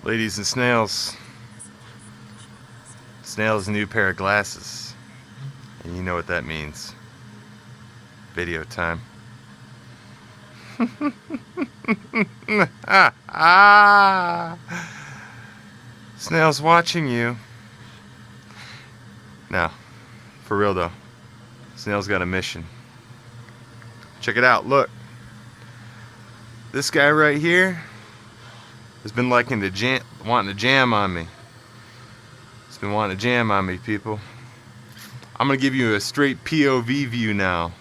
Ladies and snails. Snail's new pair of glasses. And you know what that means. Video time. Snail's watching you. Now, for real though, Snail's got a mission. Check it out, look. This guy right here has been wanting to jam on me. He's been wanting to jam on me, people. I'm gonna give you a straight POV view now.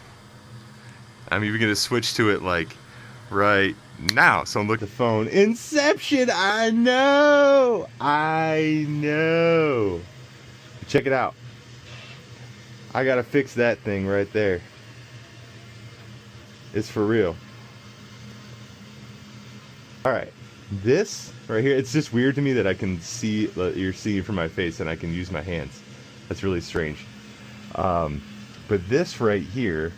I'm even gonna switch to it like right now. So look at the phone. Inception, I know. Check it out. I gotta fix that thing right there. It's for real. Alright, this right here, it's just weird to me that I can see, you're seeing from my face and I can use my hands. That's really strange. But this right here,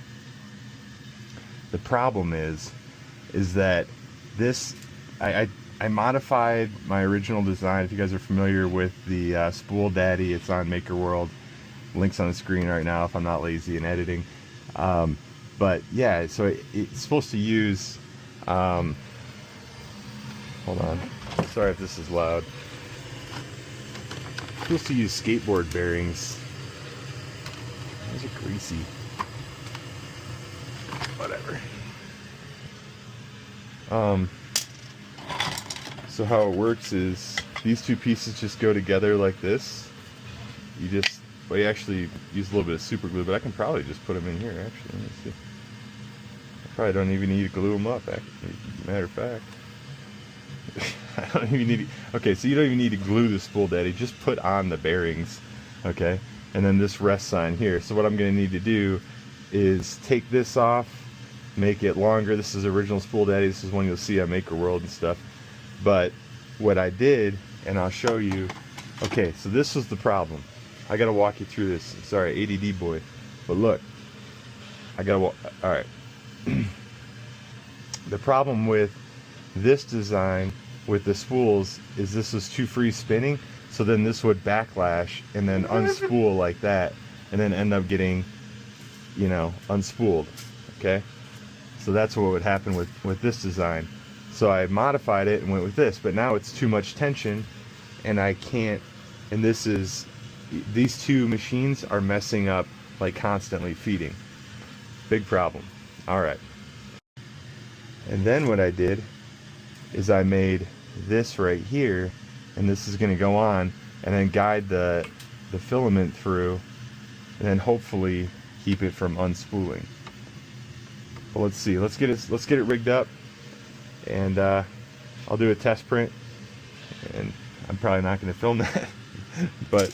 the problem is that this, I modified my original design. If you guys are familiar with the Spool Daddy, it's on Maker World. Links on the screen right now if I'm not lazy in editing. But yeah, so it's supposed to use, hold on, sorry if this is loud. It's supposed to use skateboard bearings. Those are greasy. Whatever. So how it works is these two pieces just go together like this. You actually use a little bit of super glue, but I can probably just put them in here actually. Let me see. I probably don't even need to glue them up, actually. Matter of fact. I don't even need to, okay, so you don't even need to glue the Spool Daddy, just put on the bearings, okay? And then this rest sign here. So what I'm gonna need to do is take this off, make it longer. This is original Spool Daddy. This is one you'll see on Maker World and stuff. But what I did, and I'll show you, okay, so this was the problem. I gotta walk you through this. Sorry, ADD boy. But look, I gotta walk, all right. The problem with this design with the spools is this was too free spinning, so then this would backlash and then unspool like that, and then end up getting, you know, unspooled, okay? So that's what would happen with this design. So I modified it and went with this, but now it's too much tension and I can't, and this is, these two machines are messing up, like constantly feeding. Big problem. All right. And then what I did is I made this right here, and this is going to go on and then guide the filament through, and then hopefully keep it from unspooling. Well, let's see. Let's get it rigged up, and I'll do a test print. And I'm probably not going to film that, but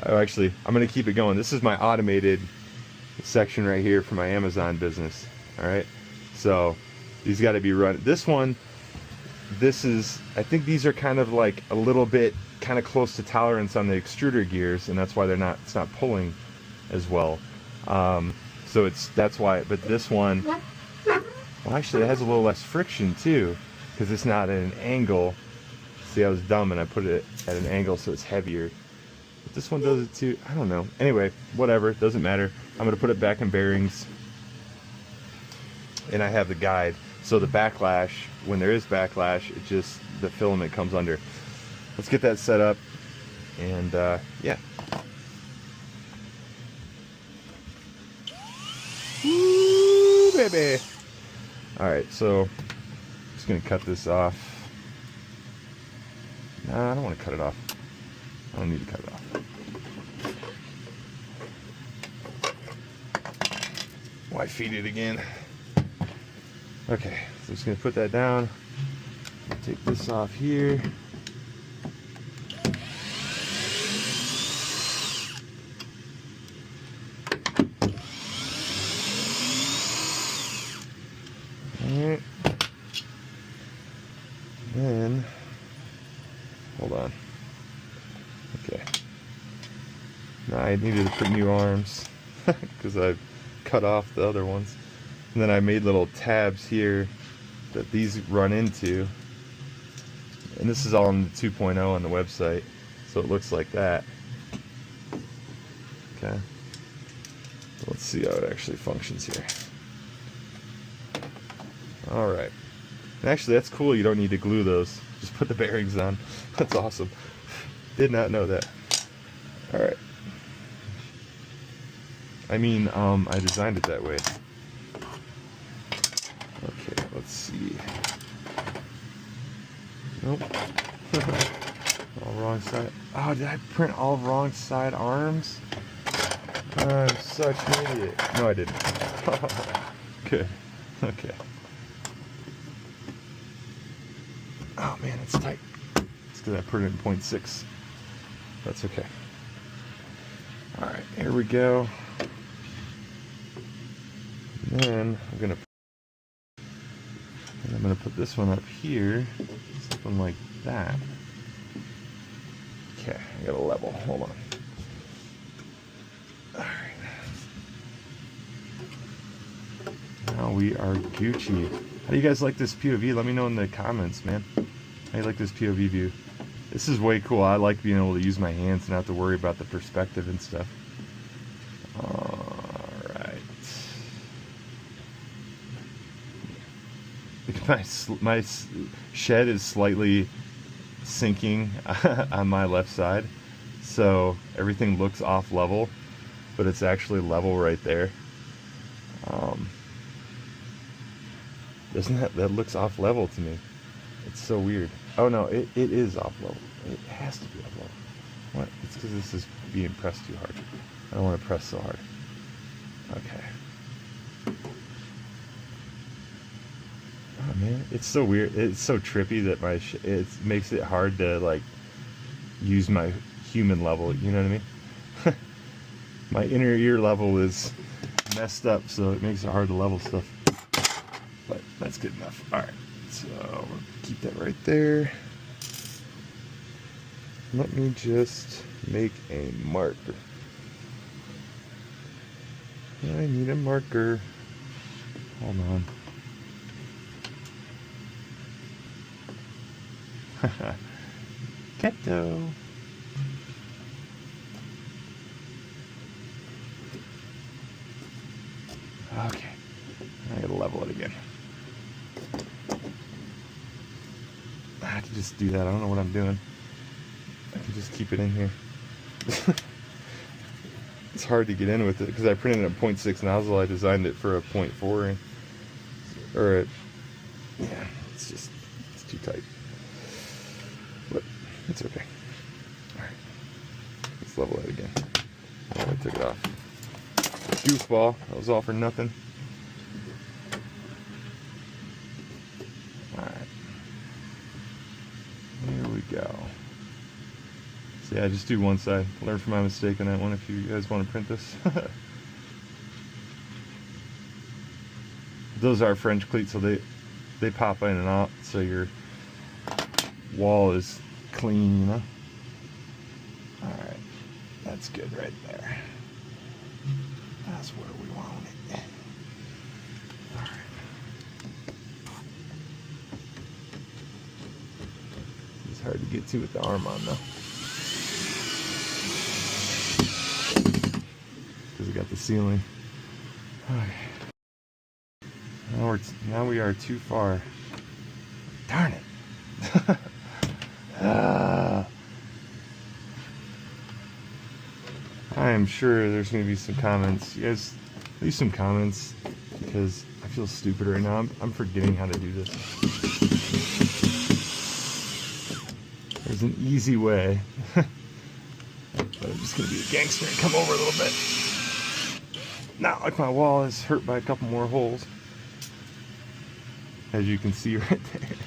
actually I'm going to keep it going. This is my automated section right here for my Amazon business. All right, so these got to be run. This is, I think these are kind of like a little bit kind of close to tolerance on the extruder gears, and that's why it's not pulling as well. So that's why. But this one, well, actually it has a little less friction too, because it's not at an angle. See, I was dumb and I put it at an angle so it's heavier. But this one does it too. I don't know. Anyway, whatever, it doesn't matter. I'm gonna put it back in bearings, and I have the guide. So the backlash, when there is backlash, it just, the filament comes under. Let's get that set up, and yeah. Woo, baby. All right, so just gonna cut this off. Nah, I don't want to cut it off. I don't need to cut it off. Why feed it again? Okay, so I'm just gonna put that down. Take this off here. Alright. Then, hold on. Okay. Now I needed to put new arms because I've cut off the other ones. And then I made little tabs here that these run into, And this is all on the 2.0 on the website, so it looks like that. Okay. Let's see how it actually functions here. Alright. And actually, that's cool. You don't need to glue those. Just put the bearings on. That's awesome. Did not know that. Alright. I mean, I designed it that way. Okay, let's see. Nope. All wrong side. Oh, did I print all wrong side arms? I'm such an idiot. No, I didn't. Good. Okay. Oh man, it's tight. It's because I put it in 0.6. That's okay. Alright, here we go. And then I'm gonna put this one up here. Something like that. Okay, I got a level. Hold on. Alright. Now we are Gucci. How do you guys like this POV? Let me know in the comments, man. How do you like this POV view? This is way cool. I like being able to use my hands and not have to worry about the perspective and stuff. Alright. My shed is slightly sinking on my left side, so everything looks off level, but it's actually level right there. Doesn't that looks off level to me? It's so weird. Oh no, it is off level. It has to be off level. What? It's because this is being pressed too hard. I don't want to press so hard. Okay. Oh man, it's so weird. It's so trippy that it makes it hard to like use my human level. You know what I mean? My inner ear level is messed up, so it makes it hard to level stuff. But that's good enough. All right, so we'll keep that right there. Let me just make a marker. I need a marker. Hold on. Keto. Okay. I gotta level it again. I can just do that. I don't know what I'm doing. I can just keep it in here. It's hard to get in with it because I printed a 0.6 nozzle. I designed it for a 0.4, yeah, it's too tight. But it's okay. All right, let's level it again. Oh, I took it off. Goofball. That was all for nothing. All right. Here we go. So yeah, just do one side. Learn from my mistake on that one if you guys want to print this. Those are French cleats, so they pop in and out, so your wall is clean, you know? Alright, that's good right there. That's where we want it. Alright. It's hard to get to with the arm on though. Because we got the ceiling. Okay. Now we are too far. Darn it. I am sure there's going to be some comments. You guys leave some comments because I feel stupid right now. I'm forgetting how to do this. There's an easy way. But I'm just going to be a gangster and come over a little bit. Not like my wall is hurt by a couple more holes. As you can see right there.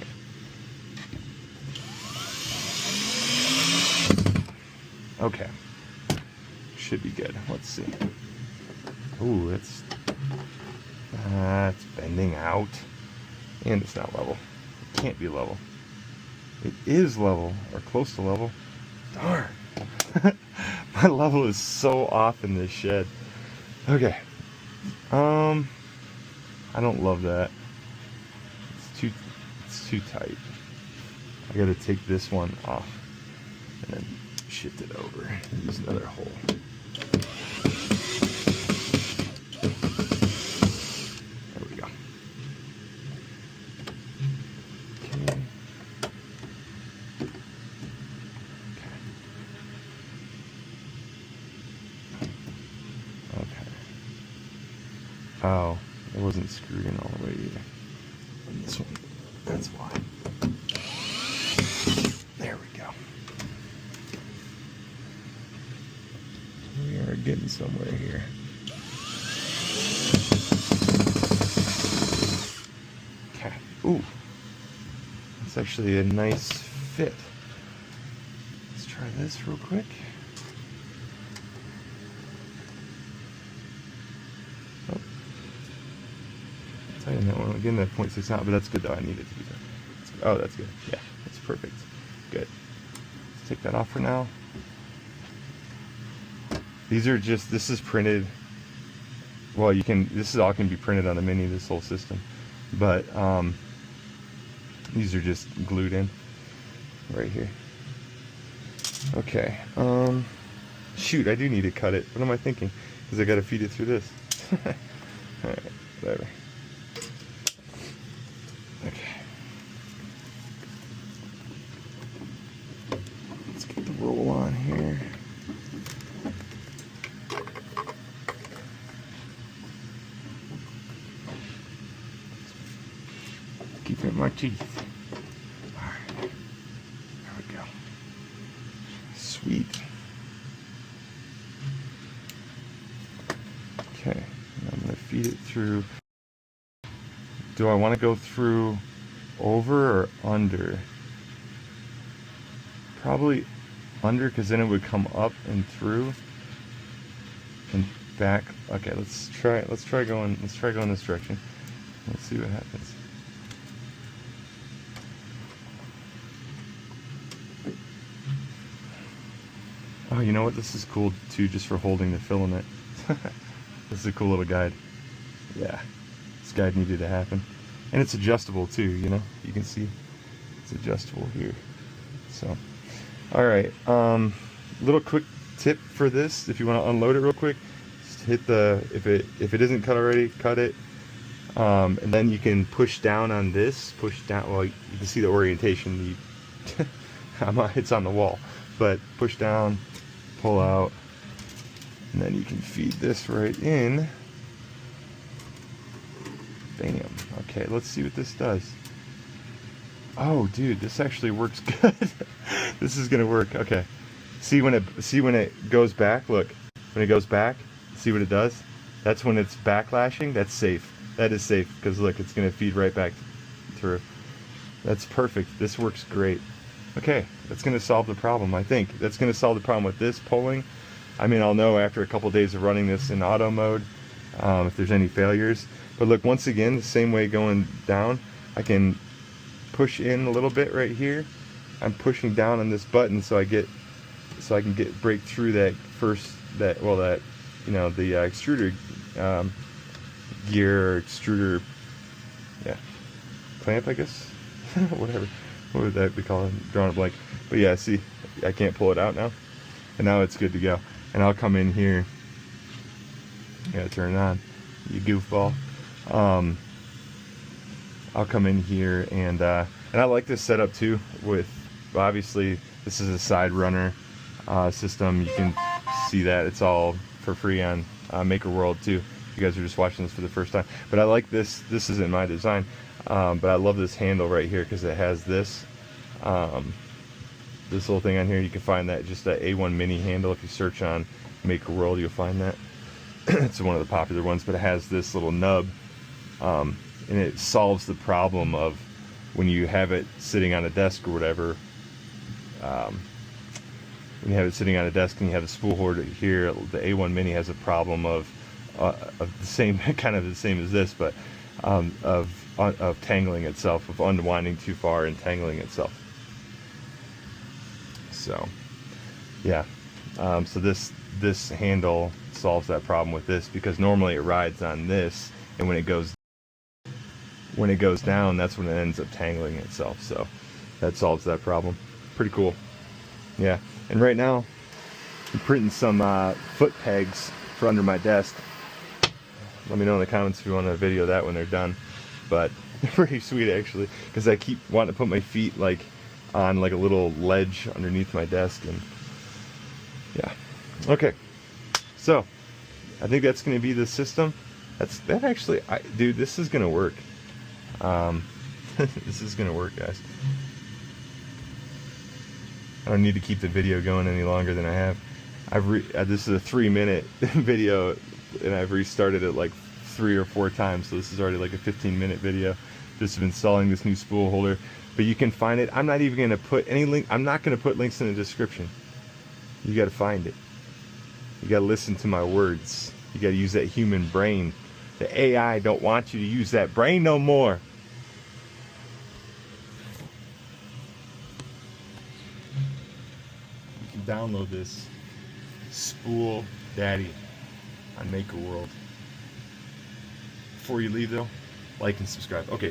Okay. Should be good. Let's see. Ooh, it's bending out. And it's not level. It can't be level. It is level, or close to level. Darn. My level is so off in this shed. Okay. I don't love that. It's too tight. I gotta take this one off and then shift it over and use another hole. There we go. Okay. Okay. Oh, it wasn't screwed in all the way either. And this one, that's why. There we go. We are getting somewhere here. Okay. Ooh. That's actually a nice fit. Let's try this real quick. Oh. Tighten that one again, that 0.6 out, but that's good though. I need it to be there. Oh, that's good. Yeah, that's perfect. Good. Let's take that off for now. These are just, this is printed, well, you can, this is all can be printed on the Mini, this whole system, but these are just glued in right here. Okay, shoot, I do need to cut it. What am I thinking? Because I got to feed it through this. Alright, whatever. Okay. Let's get the roll on here. Keep it in my teeth. Alright. There we go. Sweet. Okay. And I'm going to feed it through. Do I want to go through over or under? Probably under, because then it would come up and through and back. Okay, let's try going this direction. Let's see what happens. Oh, you know what? This is cool too, just for holding the filament. This is a cool little guide. Yeah, this guide needed to happen. And it's adjustable too, you know? You can see it's adjustable here. So, alright, little quick tip for this, if you want to unload it real quick, just hit the, if it isn't cut already, cut it. And then you can push down on this, push down, well, you can see the orientation. It's on the wall, but push down, pull out, and then you can feed this right in. Bam. Okay, let's see what this does. Oh, dude, this actually works good. This is gonna work. Okay. See when it goes back. Look, when it goes back, see what it does. That's when it's backlashing. That's safe. That is safe because look, it's gonna feed right back through. That's perfect. This works great. Okay, that's gonna solve the problem. I think that's gonna solve the problem with this pulling. I mean, I'll know after a couple days of running this in auto mode if there's any failures. But look, once again, the same way going down, I can push in a little bit right here. I'm pushing down on this button so I can break through that you know, the extruder gear or extruder, yeah, clamp, I guess. Whatever, what would that be called? I'm drawing a blank. But yeah, see, I can't pull it out now, and now it's good to go. And I'll come in here. I gotta turn it on, you goofball. I'll come in here and I like this setup too. With obviously this is a side runner system. You can see that it's all for free on Maker World too. You guys are just watching this for the first time, but I like this. This isn't my design, but I love this handle right here because it has this this little thing on here. You can find that just a A1 mini handle. If you search on Maker World, you'll find that. It's one of the popular ones, but it has this little nub, and it solves the problem of when you have it sitting on a desk or whatever. When you have it sitting on a desk and you have the spool holder here, the A1 Mini has a problem of the same kind of the same as this, but of tangling itself, of unwinding too far and tangling itself. So yeah, so this handle solves that problem with this, because normally it rides on this, and when it goes down, that's when it ends up tangling itself. So that solves that problem. Pretty cool. Yeah, and right now I'm printing some foot pegs for under my desk. Let me know in the comments if you want to video that when they're done. But they're pretty sweet actually, because I keep wanting to put my feet like on like a little ledge underneath my desk. And yeah, okay, so I think that's going to be the system. That actually, dude, this is going to work. This is going to work, guys. I don't need to keep the video going any longer than I have. This is a 3-minute video, and I've restarted it like 3 or 4 times, so this is already like a 15-minute video just of installing this new spool holder. But you can find it. I'm not even going to put any link. I'm not going to put links in the description. You got to find it. You got to listen to my words. You got to use that human brain. The AI don't want you to use that brain no more. You can download this Spool Daddy on Maker World. Before you leave though, like and subscribe. Okay.